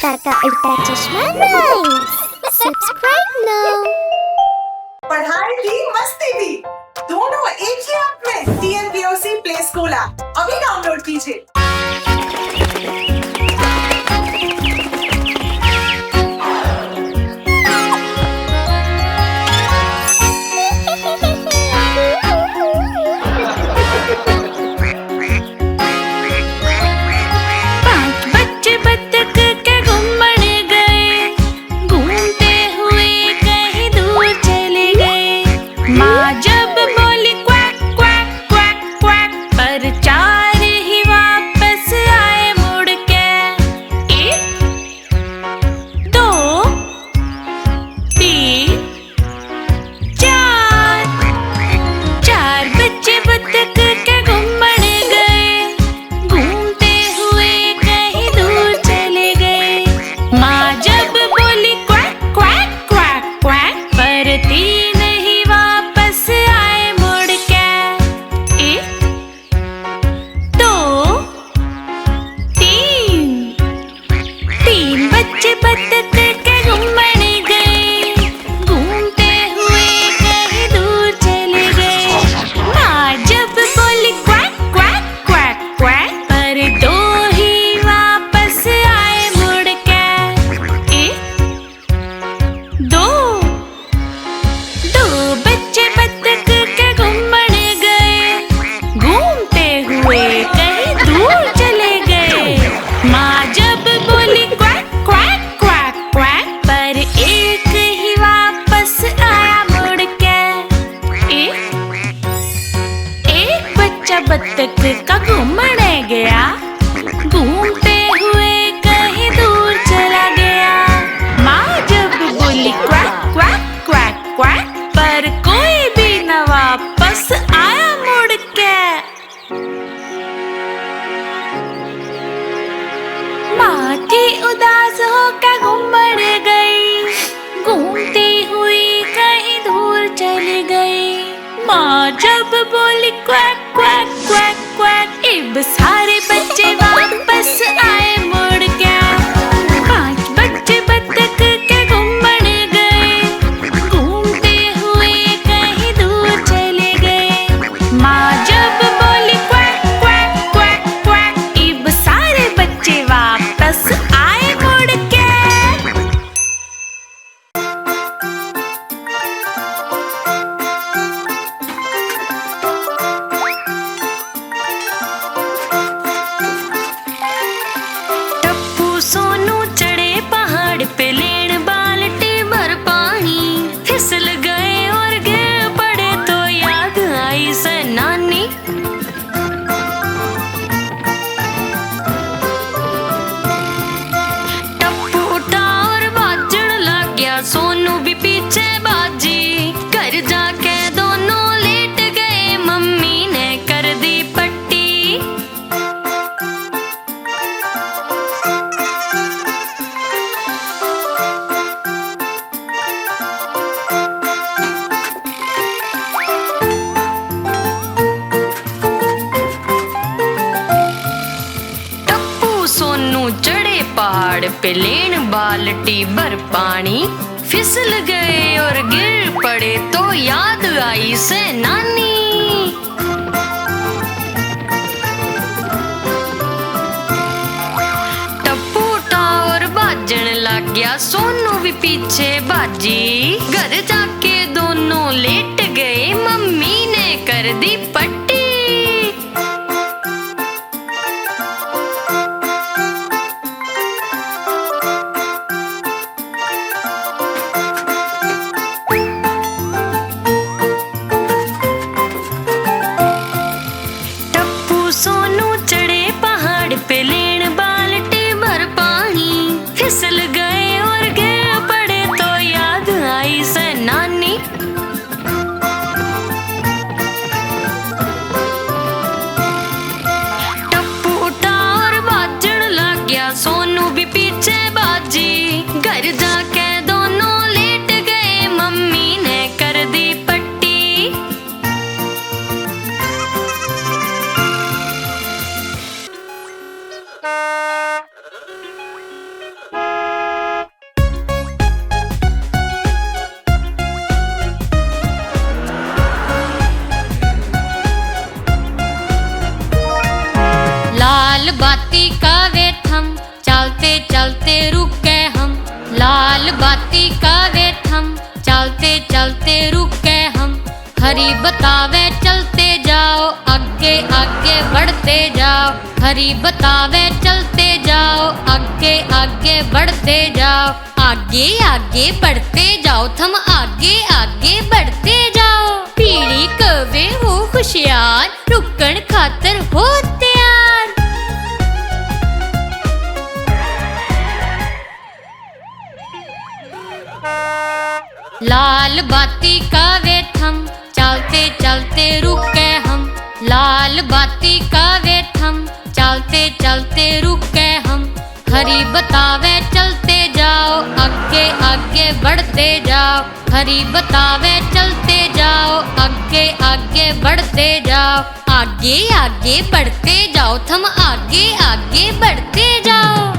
अवतार का उल्टा चश्मा राइम्स। Subscribe now. पढ़ाई भी मस्ती भी दोनों एक ही ऐप में। TNPOC प्ले स्कूल ऐप अभी डाउनलोड कीजिए। बत्तख का घूमने गया, घूमते हुए कहीं दूर चला गया। माँ जब बोली क्वैक क्वैक क्वैक क्वैक, पर कोई भी न वापस आया मुड़ के। माँ थी उदास होकर घूमने गई, घूमती हुई कहीं दूर चली गई। माँ जब बोली क्वैक क्वैक क्वैक क्वैक, इब सारे बच्चे वापस आए मुड़ के। 5 बच्चे बत्तख के घूमने गए, घूमते हुए कहीं दूर चले गए। माँ जब बोली क्वैक क्वैक क्वैक क्वैक, इब सारे बच्चे वापस आए मुड़ के। सोनू चढ़े पहाड़ पे, लेन बाल्टी भर पानी, फिसल गए और गिर पड़े तो याद आई से नानी। टप्पू उठा और बाजण लग गया, सोनू भी पीछे बाजी। घर जाके दोनों लेट गए, मम्मी ने कर दी पट्टी। सोनू चढ़े पहाड़ पे, लेन बाल्टी भर पानी, फिसल गए और गिर पड़े तो याद आई से नानी। टप्पू उठा और बाजण लग गया, सोनू भी पीछे बाजी। घर जाके दोनों लेट गए, मम्मी ने कर दी पट्टी। सोनू चढ़े पहाड़ पे, लेन बाल्टी भर पानी, फिसल गए और गिर पड़े तो याद आई से नानी। टप्पू उठा और बाजण लग गया, सोनू भी पीछे बाजी। घर जाके दोनों लेट गए, मम्मी ने कर दी पट्टी। बाती का वे थम, चलते चलते रुक गए हम। लाल बाती का वे थम, चलते चलते रुक गए हम। हरी बतावे चलते जाओ, आगे आगे बढ़ते जाओ। हरी बतावे चलते जाओ, आगे आगे बढ़ते जाओ। आगे आगे बढ़ते जाओ, थम आगे आगे बढ़ते जाओ। पीढ़ी कवे हो खुशियार, रुकन खातर हो तैयार। लाल बाती का वे थम, चलते चलते रुक गए हम। लाल बाती का वे थम, चलते चलते रुक गए हम। हरी बतावे चलते जाओ, आगे आगे बढ़ते जाओ। हरी बतावे चलते जाओ, आगे आगे बढ़ते जाओ। आगे आगे बढ़ते जाओ, थम आगे आगे बढ़ते जाओ।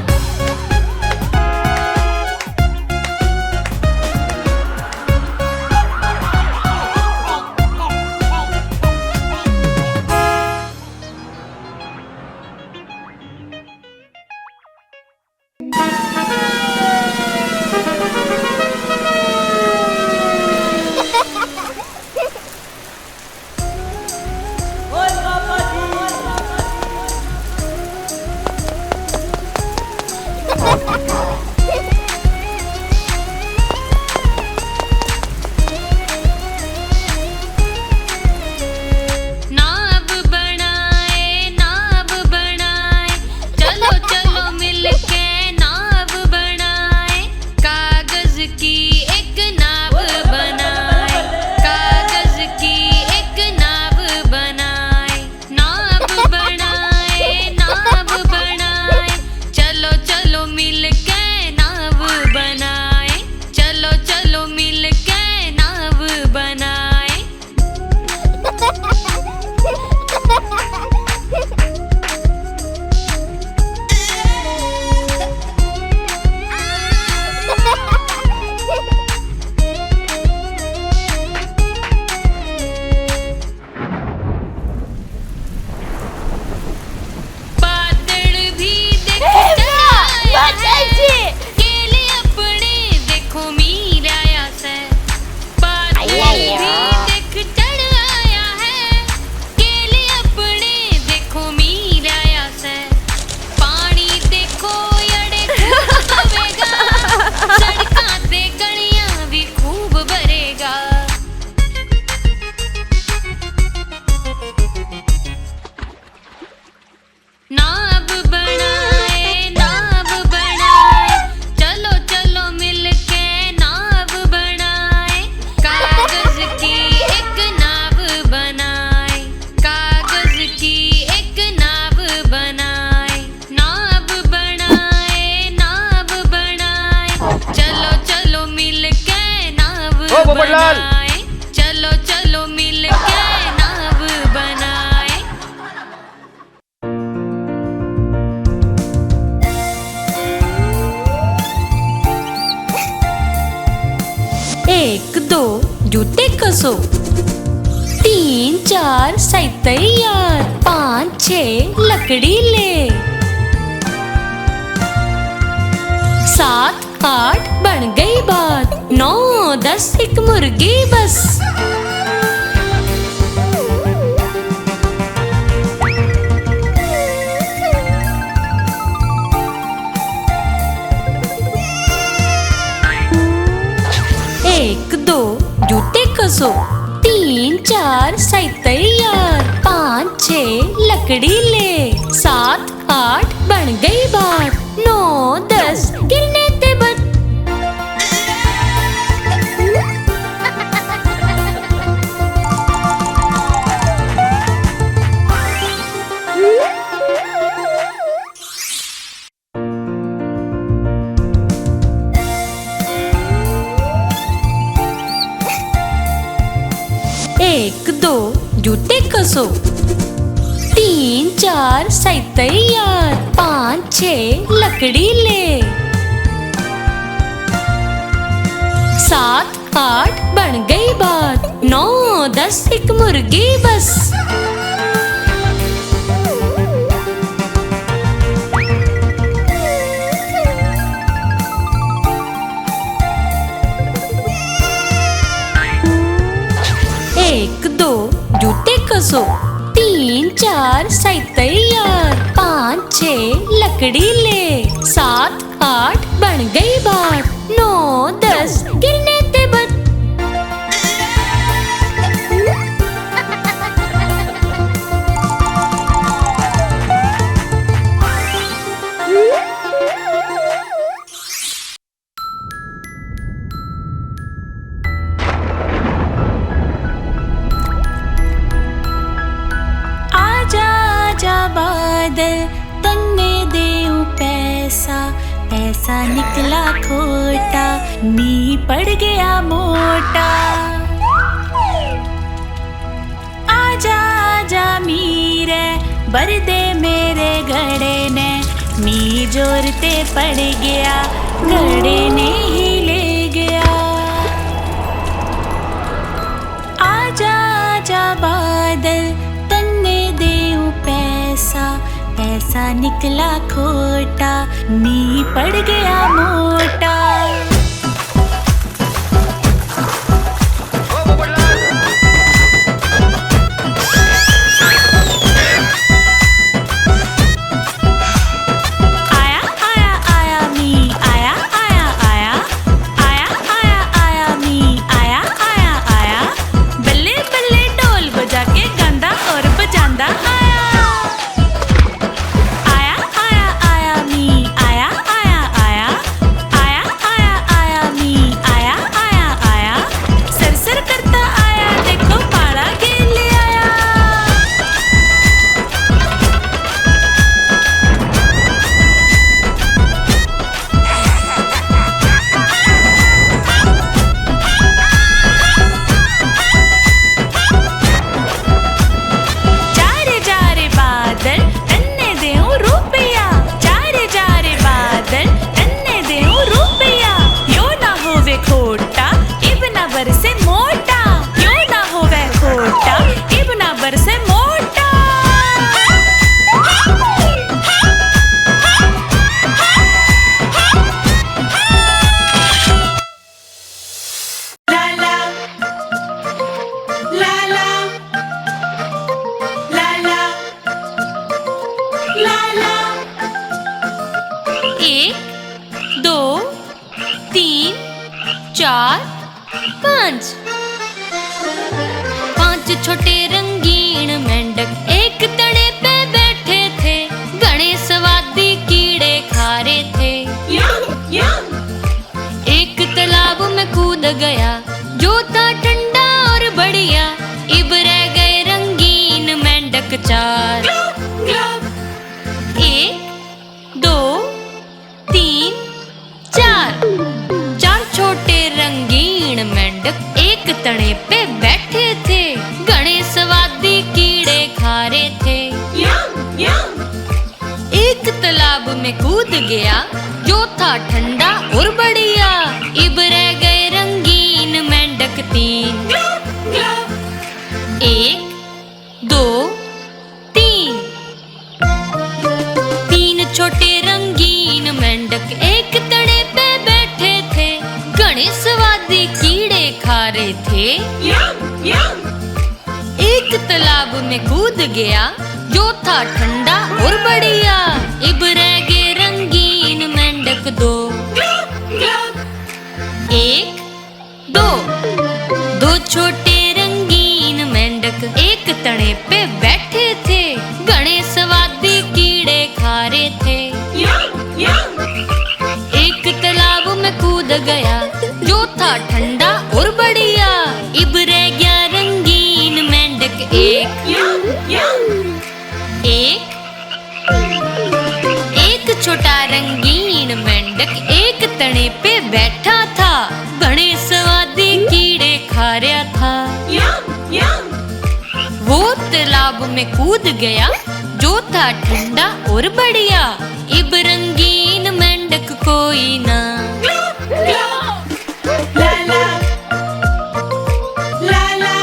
नाव बनाए नाव बनाए, चलो चलो मिलके नाव बनाए। कागज की एक नाव बनाए, कागज की एक नाव बनाए। नाव बनाए नाव बनाए, चलो चलो मिलके नाव बनाए। चलो चलो मिलके नाव बनाए। बादल भी देख चढ़ाया है, केले अपने देखो मीराया से। बादल भी देख चढ़ाया है, केले अपने देखो मीराया से। पानी देखो यड़े खूब बहेगा, सड़कां ते गलियां भी खूब भरेगा। नाव बनाए नाव बनाए, चलो चलो मिलके नाव बनाए। कागज की एक नाव बनाए, कागज की एक नाव बनाए। नाव बनाए नाव बनाए, चलो चलो मिलके नाव पोपटलाल। बनाए। चलो चलो मिलके नाव बनाए। एक दो जूते कसो, तीन चार सही तैयार। पाँच छः लकड़ी ले, सात आठ बन गई बात। 9 10 एक मुर्गी बस। एक दो जूते कसो, तीन चार सही तैयार। पाँच छः लकड़ी ले, सात आठ बन गई बात। 9 10 गिरने ते बच। एक दो जूते कसो, तीन चार सही तैयार। पाँच छः लकड़ी ले, सात आठ बन गई बात। 9 10 एक मुर्गी बस। लकड़ी ले। 7 8 बन गई बात। 9 10 गिरने ते बच। आजा आजा बादल तन्ने देऊं पैसा। पैसा निकला खोटा नी पड़ गया मोटा। आजा आजा मीरे भर दे मेरे घड़े ने। मी जोरते पड़ गया घड़े ने ही ले गया। आजा आजा बादल तन्ने देऊं पैसा। पैसा निकला खोटा नी पड़ गया मोटा। आया आया आया मी आया आया आया। आया आया आया मी आया आया आया। बल्ले बल्ले ढोल बजा के गांदा और बजांदा आया। आया आया आया मी आया आया आया। आया आया आया मी आया आया आया। सरसर करता आया देखो पाला घेर ले आया। जा रे बादल तन्ने देऊं रुपया। जा रे बादल तन्ने देऊं रुपया। यो ना होवे खोटा इब ना बरसे मोटा। यो ना होवे खोटा इब ना बरसे मोटा। लाला लाला लाला लाला। 1 2 3 4 5। 5 छोटे रंगीन मेंढक एक तने पे बैठे थे। घने स्वादी कीड़े खा रहे थे। यम यम। एक तालाब में कूद गया जो था ठंडा और बढ़िया। इब रह गए रंगीन मेंढक 4। ग्लब 1 2 3 4। 4 छोटे रंगीन मेंढक एक तने पे बैठे थे। घने स्वादी कीड़े खा रहे थे। यम यम। एक तालाब में कूद गया जो था ठंडा और बढ़िया। इब रह गए रंगीन मेंढक 3। Glove glove 1 2 3। 3 छोटे रंगीन मेंढक एक तने पे बैठे थे। घने स्वादी कीड़े खा रहे थे। यम यम। एक तालाब में कूद गया जो था ठंडा और बढ़िया। इब रह गए रंगीन मेंढक 2। Glove glove 1 2। 2 छोटे रंगीन मेंढक एक तने पे बैठे थे। घने स्वादी कीड़े खा रहे थे। यम यम। एक तालाब में कूद गया जो था ठंडा और बढ़िया। इब रह गया रंगीन मेंढक 1। यम यम। 1 एक छोटा रंगीन मेंढक एक तने पे बैठा था। घने स्वादी कीड़े खा रहा था। यम यम। वो तालाब में कूद गया जो था ठंडा और बढ़िया। इब रंगीन मेंढक कोई ना। ग्लब ग्लब लाला लाला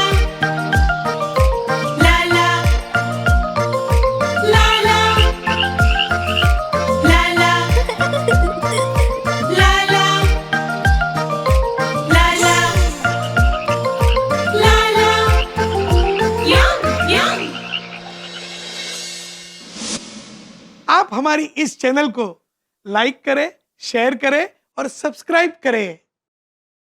लाला लाला लाला लाला लाला लाला। यम यम। आप हमारी इस चैनल को लाइक करें, शेयर करें और सब्सक्राइब करें।